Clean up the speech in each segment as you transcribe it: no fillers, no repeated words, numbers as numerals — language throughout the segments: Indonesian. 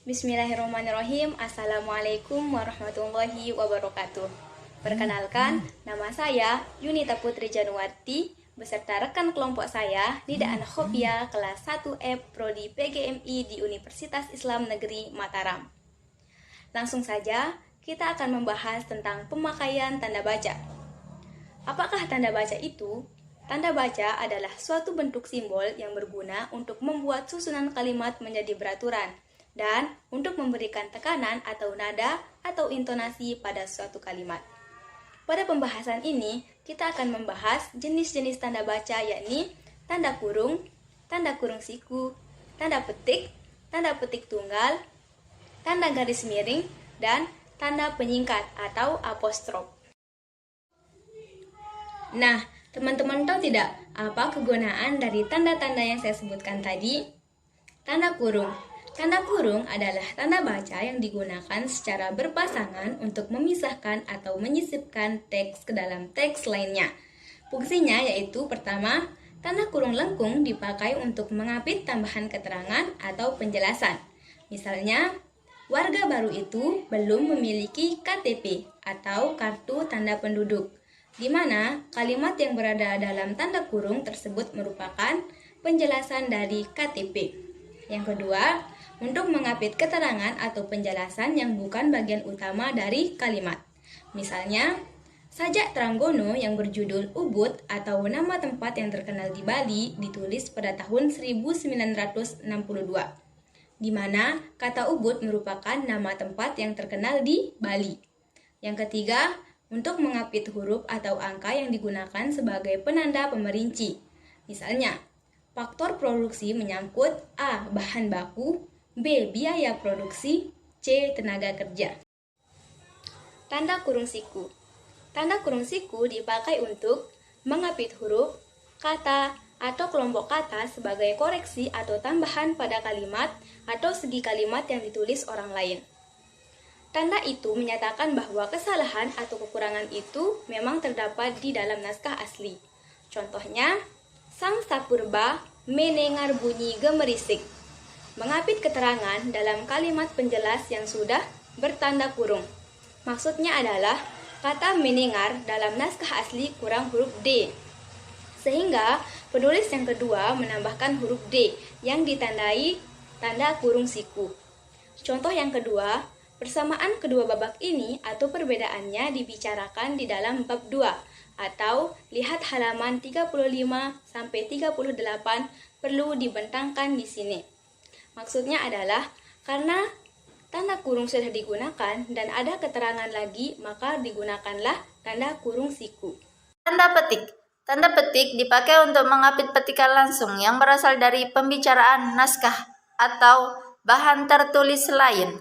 Bismillahirrahmanirrahim. Assalamualaikum warahmatullahi wabarakatuh. Perkenalkan, nama saya Yunita Putri Januarti beserta rekan kelompok saya Nida Ankhofia kelas 1F Prodi PGMI di Universitas Islam Negeri Mataram. Langsung saja, kita akan membahas tentang pemakaian tanda baca. Apakah tanda baca itu? Tanda baca adalah suatu bentuk simbol yang berguna untuk membuat susunan kalimat menjadi beraturan dan untuk memberikan tekanan atau nada atau intonasi pada suatu kalimat. Pada pembahasan ini, kita akan membahas jenis-jenis tanda baca yakni tanda kurung siku, tanda petik tunggal, tanda garis miring, dan tanda penyingkat atau apostrof. Nah, teman-teman tahu tidak apa kegunaan dari tanda-tanda yang saya sebutkan tadi? Tanda kurung. Tanda kurung adalah tanda baca yang digunakan secara berpasangan untuk memisahkan atau menyisipkan teks ke dalam teks lainnya. Fungsinya yaitu pertama, tanda kurung lengkung dipakai untuk mengapit tambahan keterangan atau penjelasan. Misalnya, warga baru itu belum memiliki KTP atau kartu tanda penduduk, di mana kalimat yang berada dalam tanda kurung tersebut merupakan penjelasan dari KTP. Yang kedua, untuk mengapit keterangan atau penjelasan yang bukan bagian utama dari kalimat. Misalnya, sajak Tranggono yang berjudul Ubud atau nama tempat yang terkenal di Bali ditulis pada tahun 1962, di mana kata Ubud merupakan nama tempat yang terkenal di Bali. Yang ketiga, untuk mengapit huruf atau angka yang digunakan sebagai penanda pemerinci. Misalnya, faktor produksi menyangkut A. bahan baku, B. biaya produksi, C. tenaga kerja. Tanda kurung siku. Tanda kurung siku dipakai untuk mengapit huruf, kata, atau kelompok kata sebagai koreksi atau tambahan pada kalimat atau segi kalimat yang ditulis orang lain. Tanda itu menyatakan bahwa kesalahan atau kekurangan itu memang terdapat di dalam naskah asli. Contohnya, sang sapurba mendengar bunyi gemerisik. Mengapit keterangan dalam kalimat penjelas yang sudah bertanda kurung. Maksudnya adalah kata mendengar dalam naskah asli kurang huruf D. Sehingga penulis yang kedua menambahkan huruf D yang ditandai tanda kurung siku. Contoh yang kedua, persamaan kedua babak ini atau perbedaannya dibicarakan di dalam bab 2 atau lihat halaman 35 sampai 38 perlu dibentangkan di sini. Maksudnya adalah karena tanda kurung sudah digunakan dan ada keterangan lagi, maka digunakanlah tanda kurung siku. Tanda petik. Tanda petik dipakai untuk mengapit petikan langsung yang berasal dari pembicaraan naskah atau bahan tertulis lain.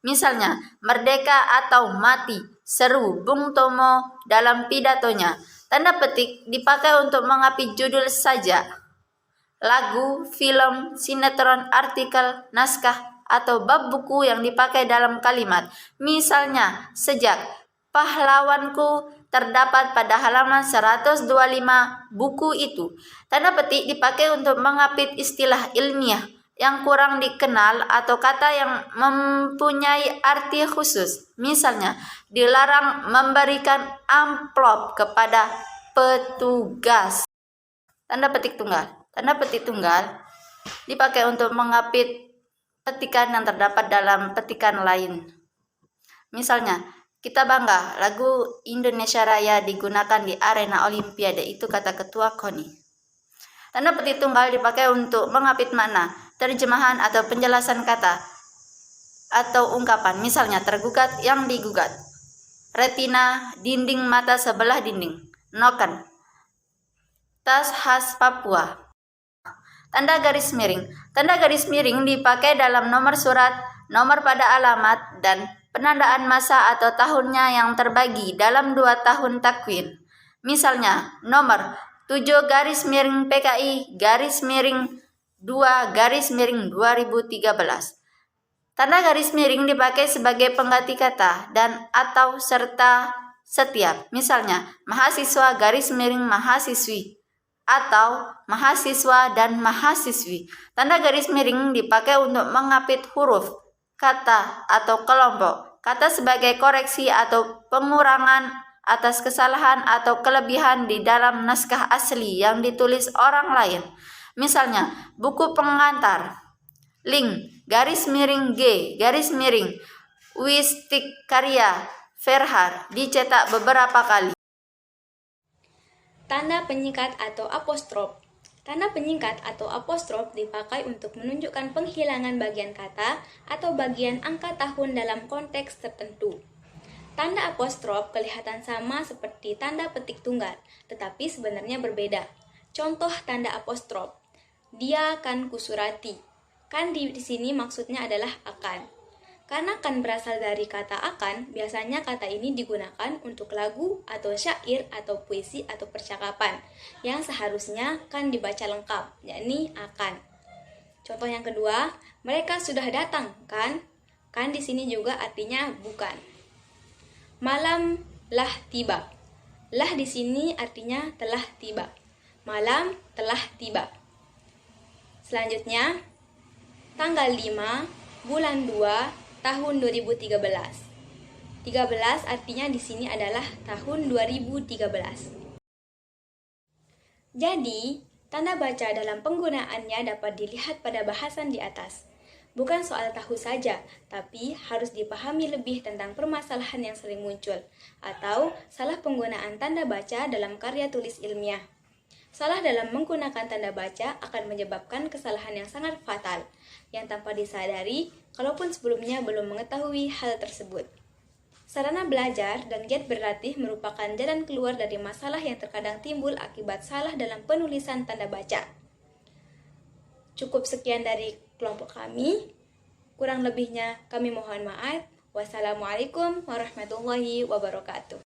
Misalnya, merdeka atau mati, seru Bung Tomo dalam pidatonya. Tanda petik dipakai untuk mengapit judul saja, lagu, film, sinetron, artikel, naskah, atau bab buku yang dipakai dalam kalimat. Misalnya, sejak pahlawanku terdapat pada halaman 125 buku itu. Tanda petik dipakai untuk mengapit istilah ilmiah yang kurang dikenal atau kata yang mempunyai arti khusus. Misalnya, dilarang memberikan amplop kepada petugas. Tanda petik tunggal. Tanda petik tunggal dipakai untuk mengapit petikan yang terdapat dalam petikan lain. Misalnya, kita bangga lagu Indonesia Raya digunakan di arena Olimpiade, itu kata ketua KONI. Tanda petik tunggal dipakai untuk mengapit makna, terjemahan atau penjelasan kata atau ungkapan. Misalnya, tergugat yang digugat, retina, dinding mata sebelah dinding, noken, tas khas Papua. Tanda garis miring. Tanda garis miring dipakai dalam nomor surat, nomor pada alamat, dan penandaan masa atau tahunnya yang terbagi dalam 2 tahun takwin. Misalnya, nomor 7 garis miring PKI garis miring 2 garis miring 2013. Tanda garis miring dipakai sebagai pengganti kata dan atau serta setiap. Misalnya, mahasiswa garis miring mahasiswi atau mahasiswa dan mahasiswi. Tanda garis miring dipakai untuk mengapit huruf kata atau kelompok. Kata sebagai koreksi atau pengurangan atas kesalahan atau kelebihan di dalam naskah asli yang ditulis orang lain. Misalnya, buku pengantar, link, garis miring G, garis miring, Wistik karya Verhaar, dicetak beberapa kali. Tanda penyingkat atau apostrof. Tanda penyingkat atau apostrof dipakai untuk menunjukkan penghilangan bagian kata atau bagian angka tahun dalam konteks tertentu. Tanda apostrof kelihatan sama seperti tanda petik tunggal, tetapi sebenarnya berbeda. Contoh tanda apostrof. Dia kan kusurati. Kan di sini maksudnya adalah akan. Karena kan berasal dari kata akan, biasanya kata ini digunakan untuk lagu atau syair atau puisi atau percakapan yang seharusnya kan dibaca lengkap, yakni akan. Contoh yang kedua, mereka sudah datang, kan? Kan di sini juga artinya bukan. Malam lah tiba. Lah di sini artinya telah tiba. Malam telah tiba. Selanjutnya, tanggal 5 bulan 2 tahun 2013. 13 artinya di sini adalah tahun 2013. Jadi, tanda baca dalam penggunaannya dapat dilihat pada bahasan di atas. Bukan soal tahu saja, tapi harus dipahami lebih tentang permasalahan yang sering muncul, atau salah penggunaan tanda baca dalam karya tulis ilmiah. Salah dalam menggunakan tanda baca akan menyebabkan kesalahan yang sangat fatal, yang tanpa disadari, kalaupun sebelumnya belum mengetahui hal tersebut. Sarana belajar dan giat berlatih merupakan jalan keluar dari masalah yang terkadang timbul akibat salah dalam penulisan tanda baca. Cukup sekian dari kelompok kami. Kurang lebihnya kami mohon maaf. Wassalamualaikum warahmatullahi wabarakatuh.